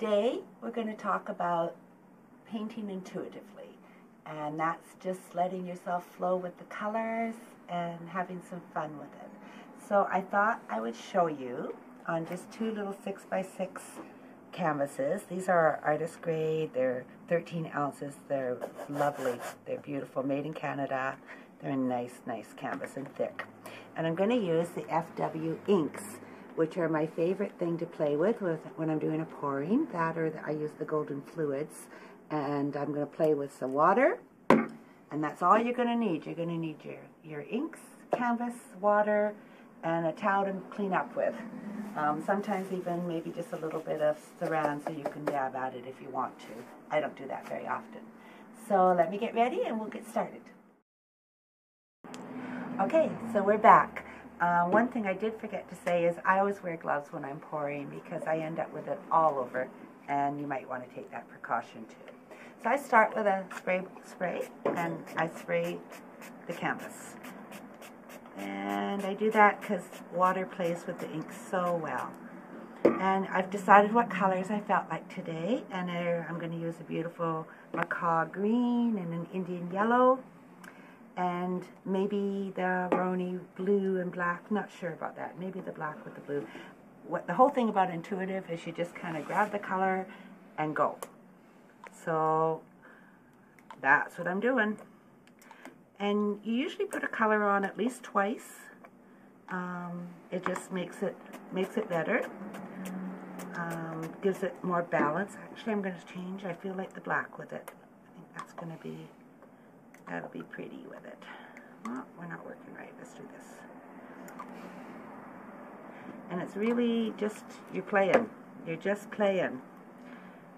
Today we're going to talk about painting intuitively, and that's just letting yourself flow with the colors and having some fun with it. So I thought I would show you on just two little 6x6 canvases. These are artist grade, they're 13 ounces, they're lovely, they're beautiful, made in Canada. They're a nice canvas and thick. And I'm going to use the FW inks, which are my favorite thing to play with when I'm doing a pouring. That, or I use the golden fluids. And I'm going to play with some water. And that's all you're going to need. You're going to need your inks, canvas, water, and a towel to clean up with. Sometimes even maybe just a little bit of saran so you can dab at it if you want to. I don't do that very often. So let me get ready and we'll get started. Okay, so we're back. One thing I did forget to say is I always wear gloves when I'm pouring because I end up with it all over, and you might want to take that precaution too. So I start with a spray and I spray the canvas. And I do that because water plays with the ink so well. And I've decided what colors I felt like today, and I'm going to use a beautiful macaw green and an Indian yellow. And maybe the Roni blue and black, not sure about that, maybe the black with the blue. The whole thing about intuitive is you just kind of grab the color and go. So that's what I'm doing. And you usually put a color on at least twice. It just makes it better, gives it more balance. Actually, I'm going to change. I feel like the black with it. I think that's going to be... That'll be pretty with it. Well, we're not working right. Let's do this. And it's really just, you're playing. You're just playing.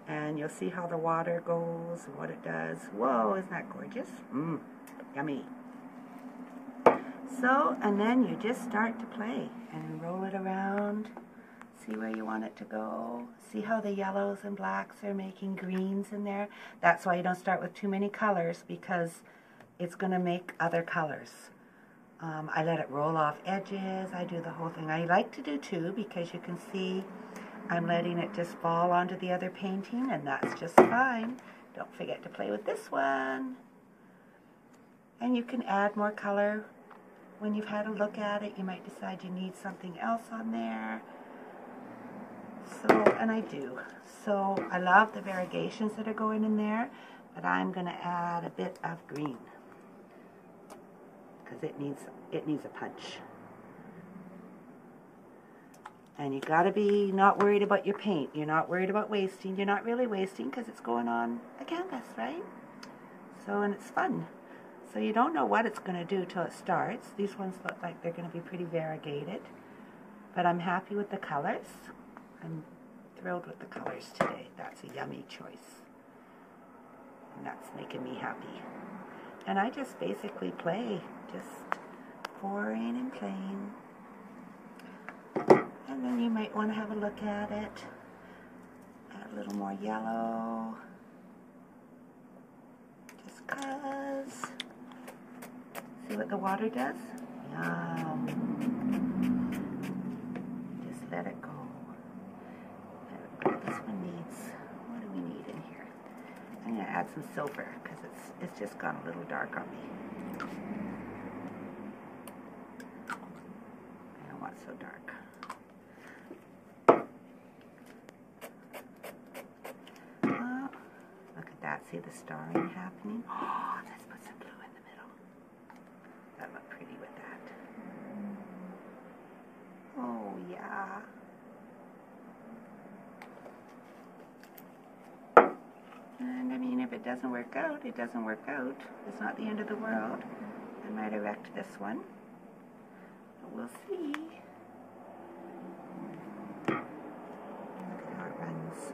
And you'll see how the water goes and what it does. Whoa, isn't that gorgeous? Yummy. So, and then you just start to play and roll it around. See where you want it to go. See how the yellows and blacks are making greens in there. That's why you don't start with too many colors, because it's going to make other colors. I let it roll off edges. I do the whole thing. I like to do two because you can see I'm letting it just fall onto the other painting, and that's just fine. Don't forget to play with this one. And you can add more color when you've had a look at it. You might decide you need something else on there. So, and I do. So I love the variegations that are going in there, but I'm going to add a bit of green because it needs a punch. And you got to be not worried about your paint. You're not worried about wasting. You're not really wasting because it's going on a canvas, right? So, and it's fun. So you don't know what it's going to do till it starts. These ones look like they're going to be pretty variegated, but I'm happy with the colors. I'm thrilled with the colors today. That's a yummy choice. And that's making me happy. And I just basically play, just pouring and playing. And then you might want to have a look at it. Add a little more yellow. Just 'cause. See what the water does? Yum. Just let it go. This one needs, what do we need in here? I'm going to add some silver because it's just gone a little dark on me. I don't want it so dark. Look at that. See the starring happening? Oh, let's put some blue in the middle. That'll look pretty with that. Oh, yeah. And I mean, if it doesn't work out, it doesn't work out. It's not the end of the world. I might have wrecked this one, but we'll see. Look at how it runs.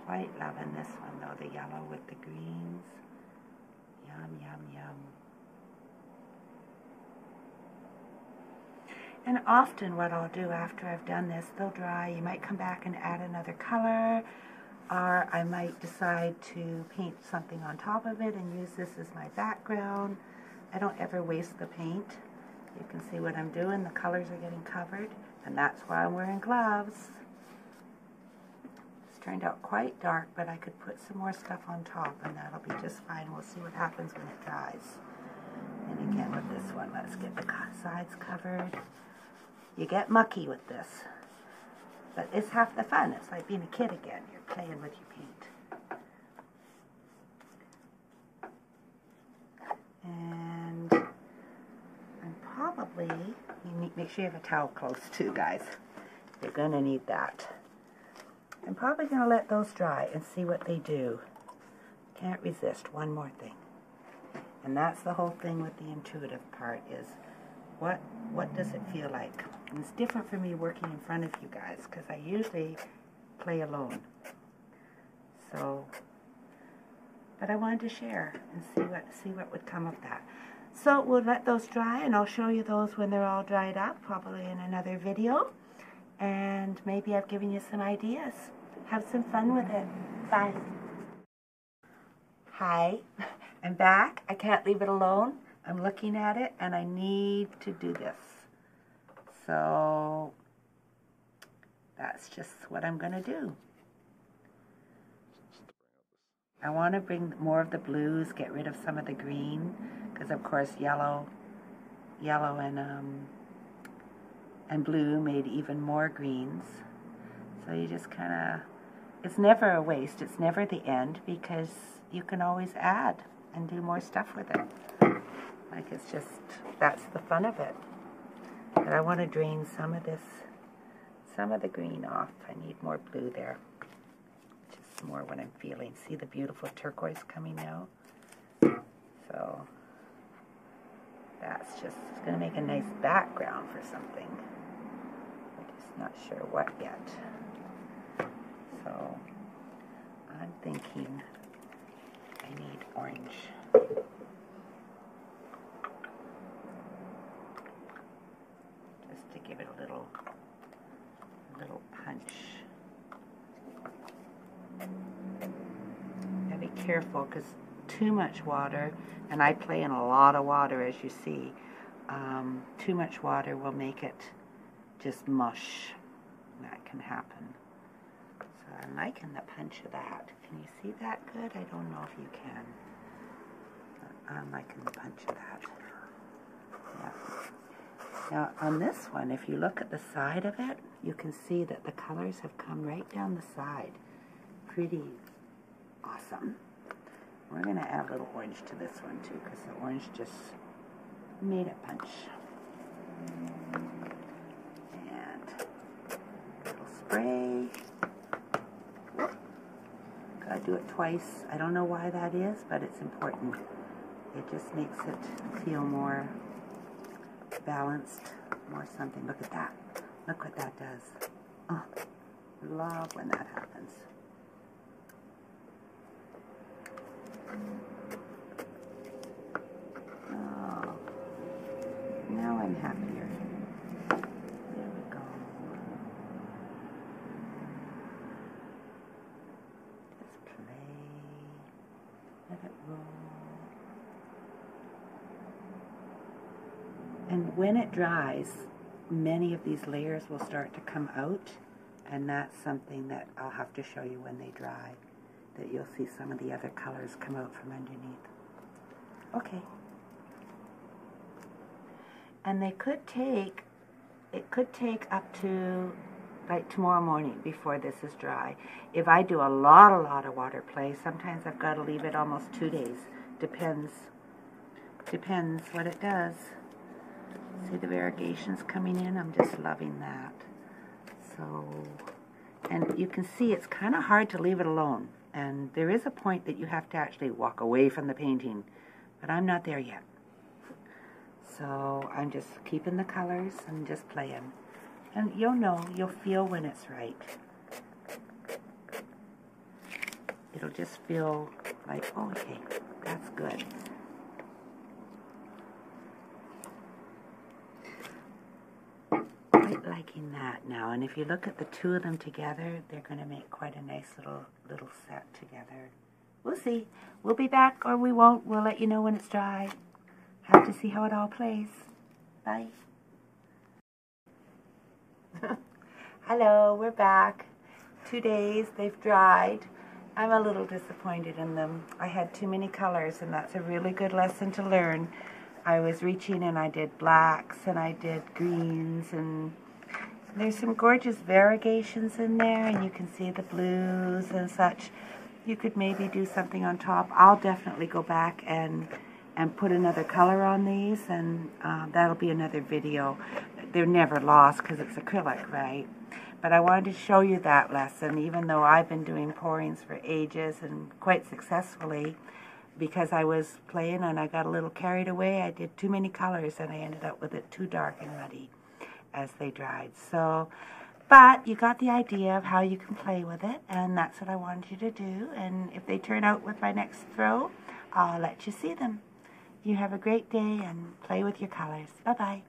Quite loving this one though, the yellow with the greens. Yum, yum, yum. And often what I'll do after I've done this, they'll dry. You might come back and add another color, or I might decide to paint something on top of it and use this as my background. I don't ever waste the paint. You can see what I'm doing. The colors are getting covered, and that's why I'm wearing gloves. It's turned out quite dark, but I could put some more stuff on top, and that'll be just fine. We'll see what happens when it dries. And again with this one, let's get the sides covered. You get mucky with this, but it's half the fun. It's like being a kid again. You're playing with your paint. And I'm probably, make sure you have a towel close too, guys. You're going to need that. I'm probably going to let those dry and see what they do. Can't resist. One more thing. And that's the whole thing with the intuitive part is what does it feel like? And it's different for me working in front of you guys because I usually play alone. So, but I wanted to share and see what would come of that. So we'll let those dry, and I'll show you those when they're all dried up, probably in another video. And maybe I've given you some ideas. Have some fun with it. Bye. Hi, I'm back. I can't leave it alone. I'm looking at it, and I need to do this. So that's just what I'm going to do. I want to bring more of the blues, get rid of some of the green, because of course yellow and blue made even more greens. So you just kind of, it's never a waste, it's never the end, because you can always add and do more stuff with it. Like it's just, that's the fun of it. But I want to drain some of the green off. I need more blue there. Just more what I'm feeling. See the beautiful turquoise coming out? So that's just, it's going to make a nice background for something. I'm just not sure what yet. So I'm thinking I need orange. Just to give it a little punch. Gotta be careful because too much water, and I play in a lot of water as you see, too much water will make it just mush. That can happen. So I'm liking the punch of that. Can you see that good? I don't know if you can. I'm liking the punch of that. Yeah. Now on this one, if you look at the side of it, you can see that the colors have come right down the side. Pretty awesome. We're going to add a little orange to this one too, because the orange just made it punch. And a little spray. Gotta do it twice. I don't know why that is, but it's important. It just makes it feel more balanced, more something. Look at that. Look what that does. Oh, love when that happens. Oh, now I'm happier. There we go. Just play. Let it roll. And when it dries, many of these layers will start to come out, and that's something that I'll have to show you when they dry, that you'll see some of the other colors come out from underneath. Okay. And it could take up to like tomorrow morning before this is dry. If I do a lot of water play, sometimes I've got to leave it almost 2 days. Depends what it does. See the variegations coming in? I'm just loving that. So, and you can see it's kind of hard to leave it alone. And there is a point that you have to actually walk away from the painting. But I'm not there yet. So I'm just keeping the colors and just playing. And you'll know, you'll feel when it's right. It'll just feel like, oh, okay, that's good. Quite liking that now. And if you look at the two of them together, they're going to make quite a nice little set together. We'll see. We'll be back or we won't. We'll let you know when it's dry. Have to see how it all plays. Bye. Hello, we're back. 2 days, they've dried. I'm a little disappointed in them. I had too many colors, and that's a really good lesson to learn. I was reaching and I did blacks and I did greens, and there's some gorgeous variegations in there, and you can see the blues and such. You could maybe do something on top. I'll definitely go back and put another color on these, and that'll be another video. They're never lost because it's acrylic, right? But I wanted to show you that lesson, even though I've been doing pourings for ages and quite successfully, because I was playing and I got a little carried away. I did too many colors and I ended up with it too dark and muddy as they dried. So, but you got the idea of how you can play with it, and that's what I wanted you to do. And if they turn out with my next throw, I'll let you see them. You have a great day and play with your colors. Bye-bye.